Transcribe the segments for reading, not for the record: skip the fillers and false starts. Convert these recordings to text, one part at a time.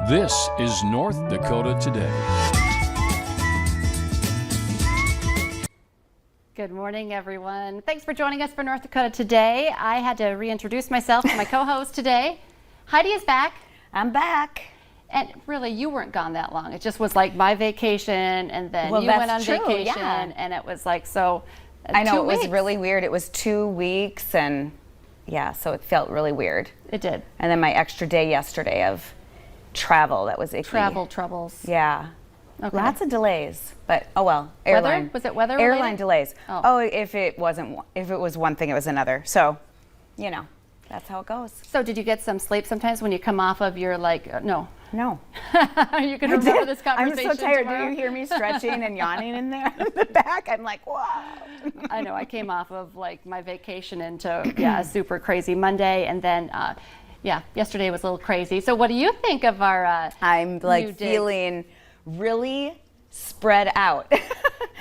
This is North Dakota Today. Good morning, everyone. Thanks for joining us for North Dakota Today. I had to reintroduce myself to my co-host today. Heidi is back. I'm back. And really, you weren't gone that long. It just was like my vacation, and then you went on vacation, and it was like so. I know, it was really weird. It was 2 weeks, and yeah, so it felt really weird. It did. And then my extra day yesterday of travel, that was icky. Travel troubles. Yeah. Okay. Lots of delays, but oh well. Weather? Was it weather Airline related? delays. Oh. If it was one thing, it was another. So, you know, that's how it goes. So did you get some sleep sometimes when you come off of your no? No. You can remember this conversation I'm so tired. tomorrow? Do you hear me stretching and yawning in there in the back? I'm like, wow. I know. I came off of like my vacation into a super crazy Monday, and then yesterday was a little crazy. So what do you think of our I'm like feeling really spread out.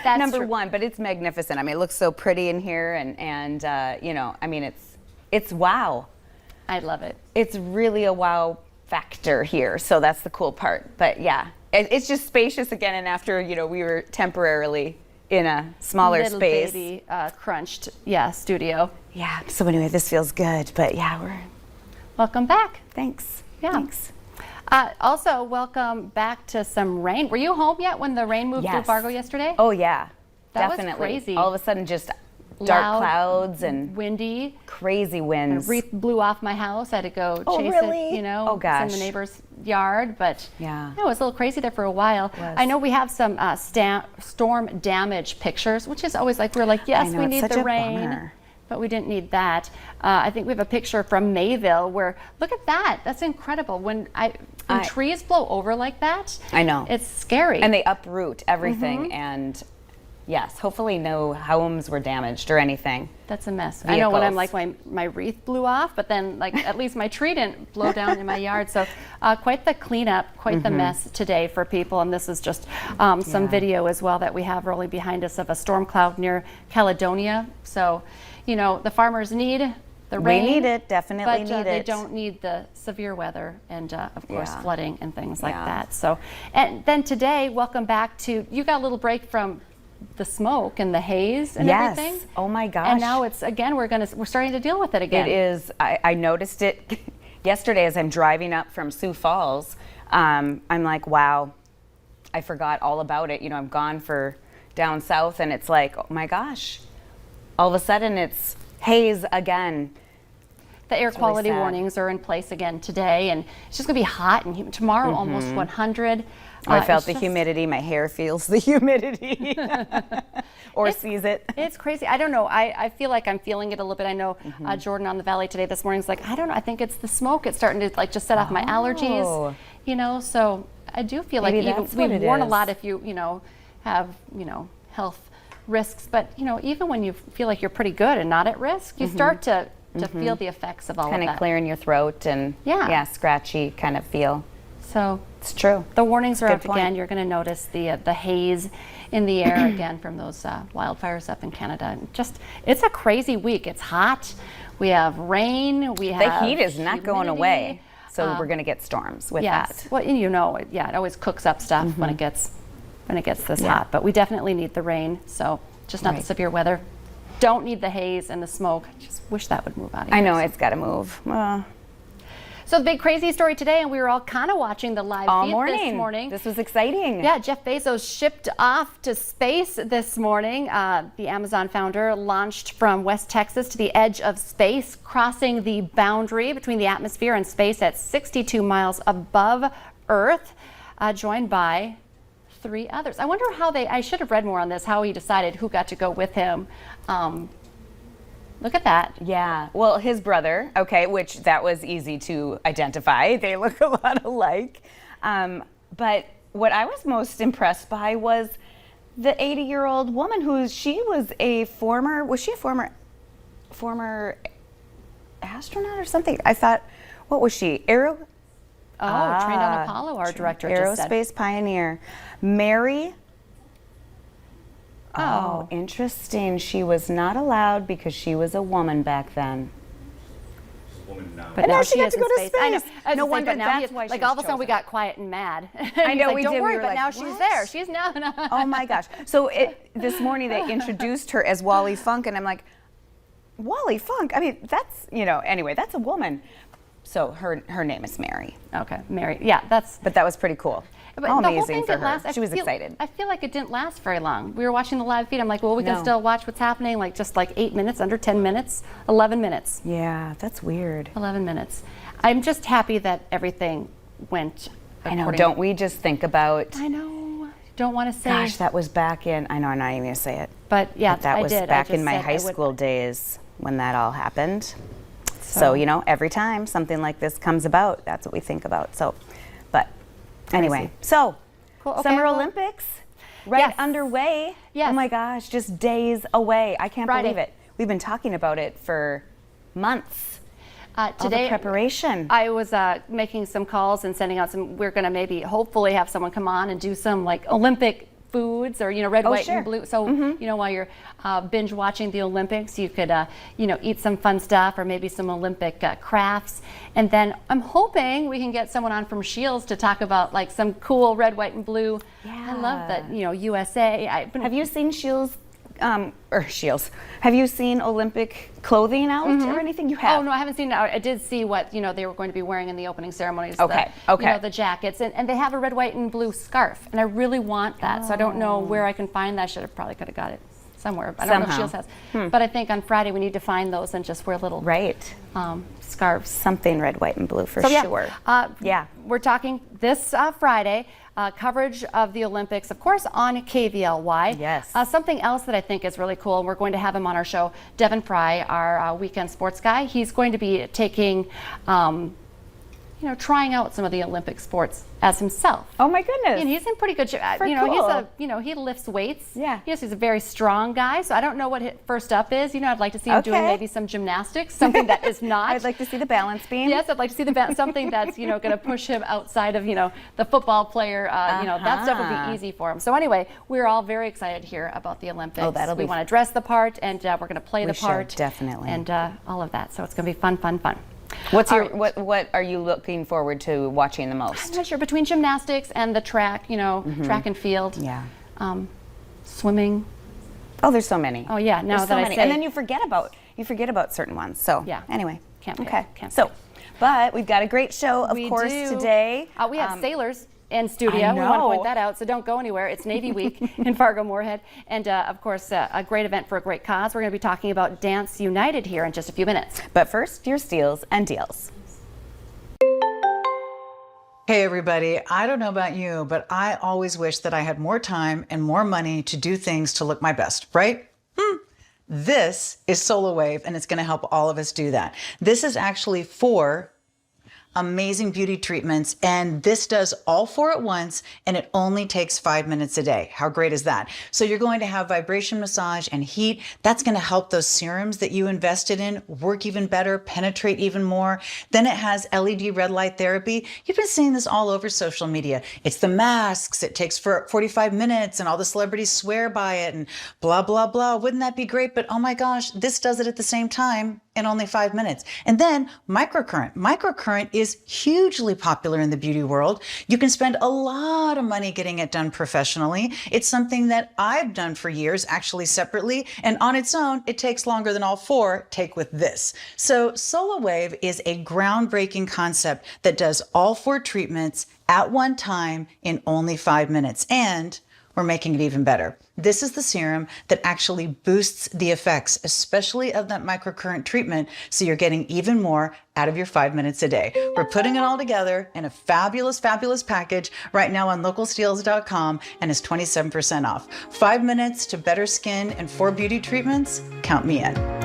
That's number true. one, but it's magnificent. I mean, it looks so pretty in here, and you know, I mean, it's wow. I love it. It's really a wow factor here, so that's the cool part. But yeah, it's just spacious again, and after, you know, we were temporarily in a smaller Little space. Baby, crunched, studio. Yeah, so anyway, this feels good, but yeah, Welcome back. thanks. Yeah. Thanks. Also, welcome back to some rain. Were you home yet when the rain moved through Yes. Fargo yesterday? Oh yeah, That was definitely. crazy. All of a sudden, just dark Loud, clouds and windy. crazy A winds. wreath blew off my house. I had to go Oh, chase really? it, you know, Oh, gosh. it's in the neighbor's yard. But Yeah. no, it was a little crazy there for a while. was. I know we have some storm damage pictures, which is always like, we're like, yes, know, we it's need such the a rain. bummer. But we didn't need that. I think we have a picture from Mayville where, look at that. That's incredible. When trees blow over like that, I know. it's scary. And they uproot everything, Mm-hmm. and yes, hopefully no homes were damaged or anything. That's a mess. I know when I'm Vehicles. like my wreath blew off, but then like at least my tree didn't blow down in my yard. So quite the cleanup, quite the mess today for people. And this is just some video as well that we have rolling behind us of a storm cloud near Caledonia. So, you know, the farmers need the rain. We need it, definitely but, need it. They don't need the severe weather and of course Yeah. flooding and things like Yeah. that. So, and then today, welcome back to, you got a little break from the smoke and the haze and Yes. everything. Oh my gosh. And now it's again, we're starting to deal with it again. It is. I noticed it yesterday as I'm driving up from Sioux Falls. I'm like, wow, I forgot all about it. You know, I'm gone for down south, and it's like, oh my gosh, all of a sudden it's haze again. The air quality sad. warnings are in place again today, and it's just gonna be hot and humid. Tomorrow, almost 100. I felt it's the just- humidity. My hair feels the humidity, or sees it. It's crazy. I don't know. I feel like I'm feeling it a little bit. I know Jordan on the Valley today this morning is like, I don't know. I think it's the smoke. It's starting to like just set off my allergies. Oh. You know, so I do feel Maybe like even that's what we it warn a is. lot if you have health risks, but even when you feel like you're pretty good and not at risk, you start to feel the effects of all Kind of of that. clearing your throat and scratchy kind of feel. So It's true. the warnings are Good up point. again. You're going to notice the haze in the air again from those wildfires up in Canada. It's a crazy week. It's hot. We have rain. We have The heat is not going humidity. away, so we're going to get storms with Yes. that. Well, and it always cooks up stuff when it gets this hot. But we definitely need the rain. So just not the Right. severe weather. Don't need the haze and the smoke. I just wish that would move out of here. I know, it's got to move. So the big crazy story today, and we were all kind of watching the live All feed morning. this morning. This was exciting. Yeah, Jeff Bezos shipped off to space this morning. The Amazon founder launched from West Texas to the edge of space, crossing the boundary between the atmosphere and space at 62 miles above Earth, joined by 3 others. I wonder I should have read more on this, how he decided who got to go with him. Look at that. Yeah. Well, his brother, which that was easy to identify. They look a lot alike. But what I was most impressed by was the 80-year-old woman was she a former astronaut or something? I thought, what was she? Trained on Apollo, our director just said. Aerospace pioneer. Mary. Oh, interesting. She was not allowed because she was a woman back then. But now she she got is to in go to I know. space. I was No gonna say, wonder but now that's he is- why she like was all of a sudden we chosen. got quiet and mad. I know, Like, we don't did. worry, We were but like, now she's "What?" there. She's now. Oh my gosh. So this morning they introduced her as Wally Funk, and I'm like, Wally Funk? I mean, that's, anyway, that's a woman. So her name is Mary. Okay, Mary. Yeah, that's. But that was pretty cool. But the whole Amazing thing for didn't her. last. She was excited. I feel like it didn't last very long. We were watching the live feed. I'm like, well, we can No. still watch what's happening. Like just like 8 minutes, under 10 minutes, 11 minutes. Yeah, that's weird. 11 minutes. I'm just happy that everything went. I know. according- Don't we just think about? I know. Don't want to say. Gosh, that was back in. I know. I'm not even gonna say it. But yeah, But that I was did. I back just in my said high I would- school days when that all happened. So every time something like this comes about, that's what we think about. So, but anyway, so Cool, okay, Summer well- Olympics right Yes. underway. Yes. Oh my gosh, just days away. I can't Friday. believe it. We've been talking about it for months. All the Today, preparation. I was making some calls and sending out some. We're going to maybe, hopefully, have someone come on and do some like Olympic foods or red, white, sure. and blue. So while you're binge watching the Olympics, you could eat some fun stuff or maybe some Olympic crafts. And then I'm hoping we can get someone on from Shields to talk about like some cool red, white, and blue. I love that USA. Have you seen Shields? Have you seen Olympic clothing out or anything? You have? Oh no, I haven't seen it. I did see what they were going to be wearing in the opening ceremonies. Okay, okay. The jackets, and they have a red, white, and blue scarf, and I really want that. So I don't know where I can find that. I probably could have got it somewhere. I don't know if Somehow. Shields has. But I think on Friday we need to find those and just wear little Right. scarves. Something red, white, and blue for So sure. yeah, we're talking this Friday. Coverage of the Olympics, of course, on KVLY. Yes. Something else that I think is really cool, and we're going to have him on our show, Devin Fry, our weekend sports guy. He's going to be taking, trying out some of the Olympic sports as himself. Oh my goodness. And he's in pretty good shape. Cool. He lifts weights. Yeah. Yes, he's a very strong guy. So I don't know what first up is. I'd like to see him doing Okay. maybe some gymnastics, something that is not. I'd like to see the balance beam. Yes, I'd like to see something that's going to push him outside of the football player. That stuff would be easy for him. So anyway, we're all very excited here about the Olympics. Oh, that'll we be want to dress the part, and we're going to play the should, part. definitely. And all of that. So it's going to be fun, fun, fun. What's All your right. what are you looking forward to watching the I'm most? not sure, between gymnastics and the track, track and field. Yeah. Swimming. Oh, there's so many. Oh yeah, now There's that so I many. say. And then you forget about certain ones. So Yeah. anyway. Can't forget, Okay. can't So, forget. but we've got a great show, of We course, do. today. We have sailors in studio. I We want to know. point that out, so don't go anywhere. It's Navy Week in Fargo-Moorhead. And of course, a great event for a great cause. We're going to be talking about Dance United here in just a few minutes. But first, your steals and deals. Hey everybody, I don't know about you, but I always wish that I had more time and more money to do things to look my best, right? This is Solar Wave, and it's going to help all of us do that. This is actually 4 amazing beauty treatments, and this does all 4 at once, and it only takes 5 minutes a day. How great is that? So you're going to have vibration massage and heat. That's going to help those serums that you invested in work even better, penetrate even more. Then it has LED red light therapy. You've been seeing this all over social media. It's the masks. It takes for 45 minutes, and all the celebrities swear by it, and blah, blah, blah. Wouldn't that be great? But oh my gosh, this does it at the same time in only 5 minutes. And then microcurrent. Microcurrent is hugely popular in the beauty world. You can spend a lot of money getting it done professionally. It's something that I've done for years, actually separately, and on its own, it takes longer than all 4 take with this. So SolaWave is a groundbreaking concept that does all 4 treatments at one time in only 5 minutes. And we're making it even better. This is the serum that actually boosts the effects, especially of that microcurrent treatment, so you're getting even more out of your 5 minutes a day. We're putting it all together in a fabulous, fabulous package right now on localsteals.com, and it's 27% off. 5 minutes to better skin and 4 beauty treatments? Count me in.